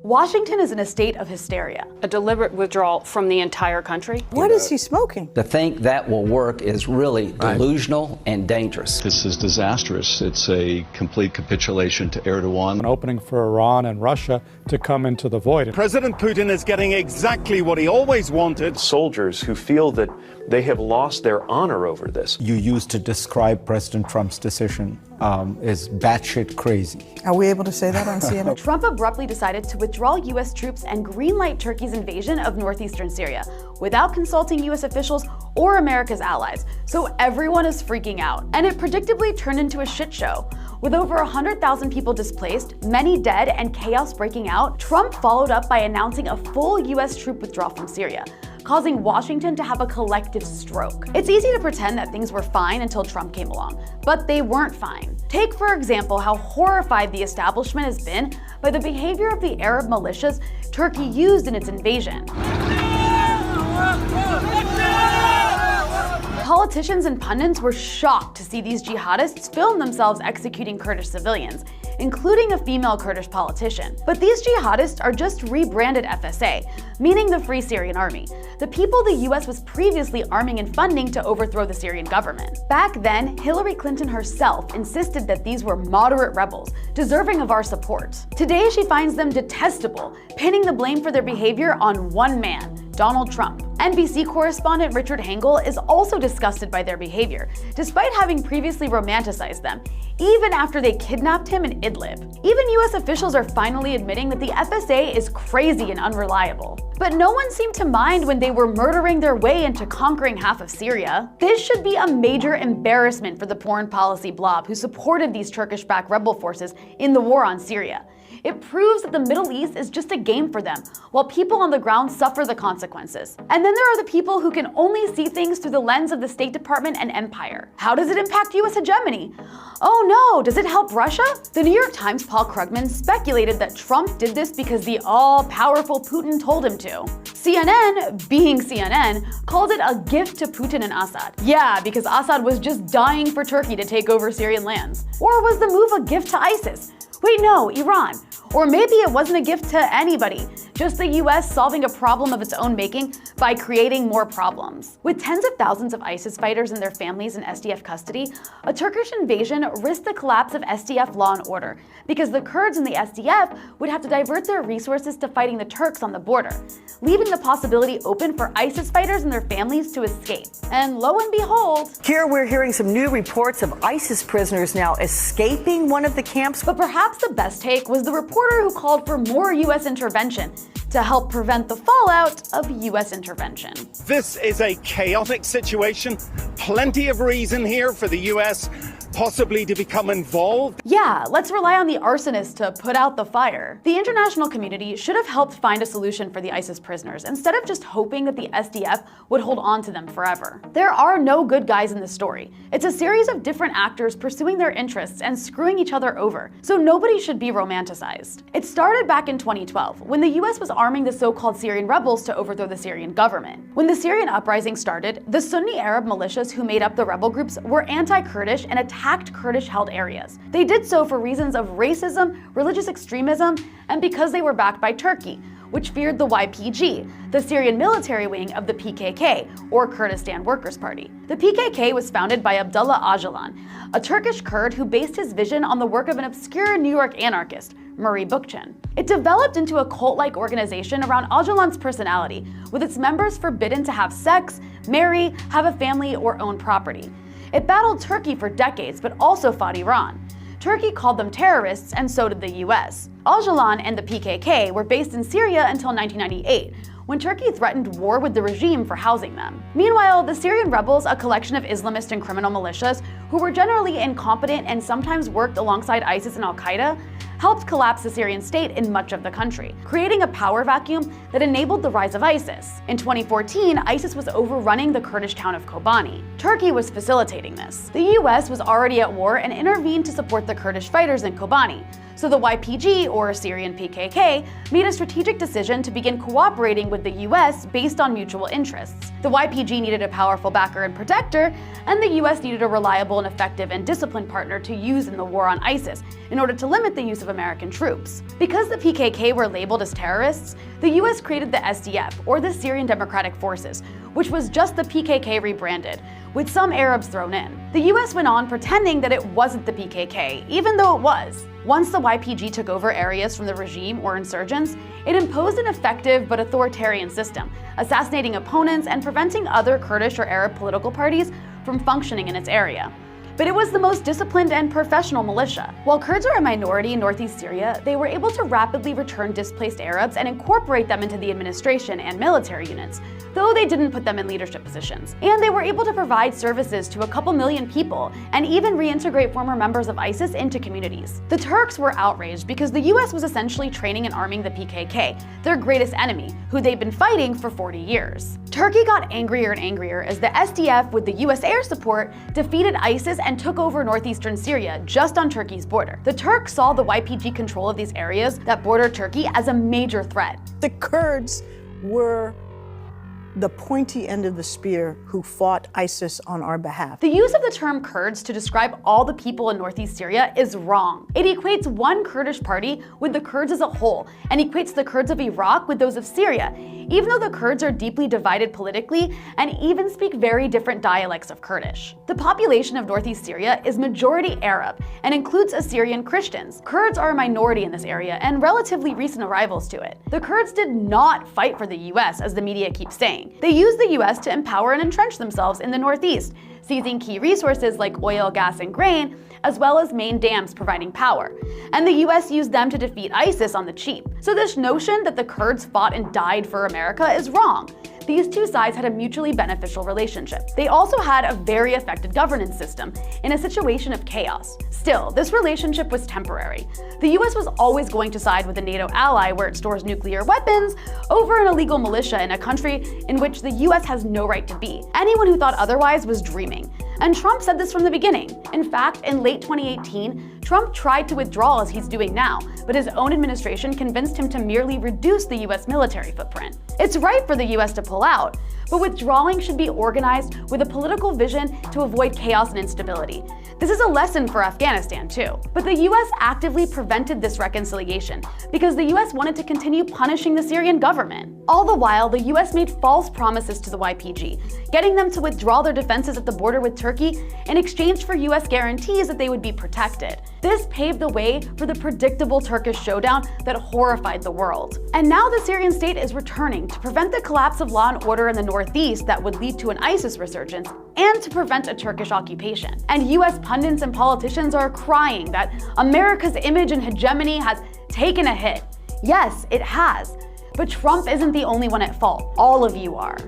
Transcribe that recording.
Washington is in a state of hysteria. A deliberate withdrawal from the entire country. What is he smoking? To think that will work is really delusional and dangerous. This is disastrous. It's a complete capitulation to Erdogan. An opening for Iran and Russia to come into the void. President Putin is getting exactly what he always wanted. Soldiers who feel that they have lost their honor over this. You used to describe President Trump's decision is batshit crazy. Are we able to say that on CNN? Trump abruptly decided to withdraw U.S. troops and greenlight Turkey's invasion of northeastern Syria without consulting U.S. officials or America's allies. So everyone is freaking out. And it predictably turned into a shit show. With over 100,000 people displaced, many dead, and chaos breaking out, Trump followed up by announcing a full U.S. troop withdrawal from Syria, causing Washington to have a collective stroke. It's easy to pretend that things were fine until Trump came along, but they weren't fine. Take, for example, how horrified the establishment has been by the behavior of the Arab militias Turkey used in its invasion. Politicians and pundits were shocked to see these jihadists film themselves executing Kurdish civilians, including a female Kurdish politician. But these jihadists are just rebranded FSA, meaning the Free Syrian Army, the people the US was previously arming and funding to overthrow the Syrian government. Back then, Hillary Clinton herself insisted that these were moderate rebels, deserving of our support. Today, she finds them detestable, pinning the blame for their behavior on one man, Donald Trump. NBC correspondent Richard Hengel is also disgusted by their behavior, despite having previously romanticized them, even after they kidnapped him in Idlib. Even US officials are finally admitting that the FSA is crazy and unreliable. But no one seemed to mind when they were murdering their way into conquering half of Syria. This should be a major embarrassment for the foreign policy blob who supported these Turkish-backed rebel forces in the war on Syria. It proves that the Middle East is just a game for them, while people on the ground suffer the consequences. And then there are the people who can only see things through the lens of the State Department and empire. How does it impact US hegemony? Oh no, does it help Russia? The New York Times' Paul Krugman speculated that Trump did this because the all-powerful Putin told him to. CNN, being CNN, called it a gift to Putin and Assad. Yeah, because Assad was just dying for Turkey to take over Syrian lands. Or was the move a gift to ISIS? Wait, no, Iran. Or maybe it wasn't a gift to anybody, just the US solving a problem of its own making by creating more problems. With tens of thousands of ISIS fighters and their families in SDF custody, a Turkish invasion risked the collapse of SDF law and order, because the Kurds in the SDF would have to divert their resources to fighting the Turks on the border, leaving the possibility open for ISIS fighters and their families to escape. And lo and behold, here we're hearing some new reports of ISIS prisoners now escaping one of the camps. But perhaps the best take was the reporter who called for more US intervention to help prevent the fallout of US intervention. This is a chaotic situation. Plenty of reason here for the US possibly to become involved. Yeah, let's rely on the arsonist to put out the fire. The international community should have helped find a solution for the ISIS prisoners instead of just hoping that the SDF would hold on to them forever. There are no good guys in this story. It's a series of different actors pursuing their interests and screwing each other over, so nobody should be romanticized. It started back in 2012, when the US was arming the so-called Syrian rebels to overthrow the Syrian government. When the Syrian uprising started, the Sunni Arab militias who made up the rebel groups were anti-Kurdish and attacked Kurdish-held areas. They did so for reasons of racism, religious extremism, and because they were backed by Turkey, which feared the YPG, the Syrian military wing of the PKK, or Kurdistan Workers' Party. The PKK was founded by Abdullah Öcalan, a Turkish Kurd who based his vision on the work of an obscure New York anarchist, Murray Bookchin. It developed into a cult-like organization around Öcalan's personality, with its members forbidden to have sex, marry, have a family, or own property. It battled Turkey for decades, but also fought Iran. Turkey called them terrorists, and so did the US. Öcalan and the PKK were based in Syria until 1998, when Turkey threatened war with the regime for housing them. Meanwhile, the Syrian rebels, a collection of Islamist and criminal militias who were generally incompetent and sometimes worked alongside ISIS and Al-Qaeda, helped collapse the Syrian state in much of the country, creating a power vacuum that enabled the rise of ISIS. In 2014, ISIS was overrunning the Kurdish town of Kobani. Turkey was facilitating this. The US was already at war and intervened to support the Kurdish fighters in Kobani. So the YPG, or Syrian PKK, made a strategic decision to begin cooperating with the US based on mutual interests. The YPG needed a powerful backer and protector, and the US needed a reliable and effective and disciplined partner to use in the war on ISIS in order to limit the use of of American troops. Because the PKK were labeled as terrorists, the US created the SDF, or the Syrian Democratic Forces, which was just the PKK rebranded, with some Arabs thrown in. The US went on pretending that it wasn't the PKK, even though it was. Once the YPG took over areas from the regime or insurgents, it imposed an effective but authoritarian system, assassinating opponents and preventing other Kurdish or Arab political parties from functioning in its area. But it was the most disciplined and professional militia. While Kurds are a minority in northeast Syria, they were able to rapidly return displaced Arabs and incorporate them into the administration and military units, though they didn't put them in leadership positions. And they were able to provide services to a couple million people and even reintegrate former members of ISIS into communities. The Turks were outraged because the US was essentially training and arming the PKK, their greatest enemy, who they'd been fighting for 40 years. Turkey got angrier and angrier as the SDF, with the US air support, defeated ISIS and took over northeastern Syria, just on Turkey's border. The Turks saw the YPG control of these areas that border Turkey as a major threat. The Kurds were the pointy end of the spear who fought ISIS on our behalf. The use of the term Kurds to describe all the people in northeast Syria is wrong. It equates one Kurdish party with the Kurds as a whole, and equates the Kurds of Iraq with those of Syria, even though the Kurds are deeply divided politically and even speak very different dialects of Kurdish. The population of northeast Syria is majority Arab and includes Assyrian Christians. Kurds are a minority in this area and relatively recent arrivals to it. The Kurds did not fight for the US, as the media keeps saying. They used the US to empower and entrench themselves in the northeast, seizing key resources like oil, gas, and grain, as well as main dams providing power. And the US used them to defeat ISIS on the cheap. So this notion that the Kurds fought and died for America is wrong. These two sides had a mutually beneficial relationship. They also had a very effective governance system in a situation of chaos. Still, this relationship was temporary. The US was always going to side with a NATO ally where it stores nuclear weapons over an illegal militia in a country in which the US has no right to be. Anyone who thought otherwise was dreaming. And Trump said this from the beginning. In fact, in late 2018, Trump tried to withdraw as he's doing now, but his own administration convinced him to merely reduce the US military footprint. It's right for the US to pull out, but withdrawing should be organized with a political vision to avoid chaos and instability. This is a lesson for Afghanistan too. But the US actively prevented this reconciliation because the US wanted to continue punishing the Syrian government. All the while, the US made false promises to the YPG, getting them to withdraw their defenses at the border with Turkey in exchange for US guarantees that they would be protected. This paved the way for the predictable Turkish showdown that horrified the world. And now the Syrian state is returning to prevent the collapse of law and order in the northeast that would lead to an ISIS resurgence, and to prevent a Turkish occupation. And US pundits and politicians are crying that America's image and hegemony has taken a hit. Yes, it has. But Trump isn't the only one at fault. All of you are.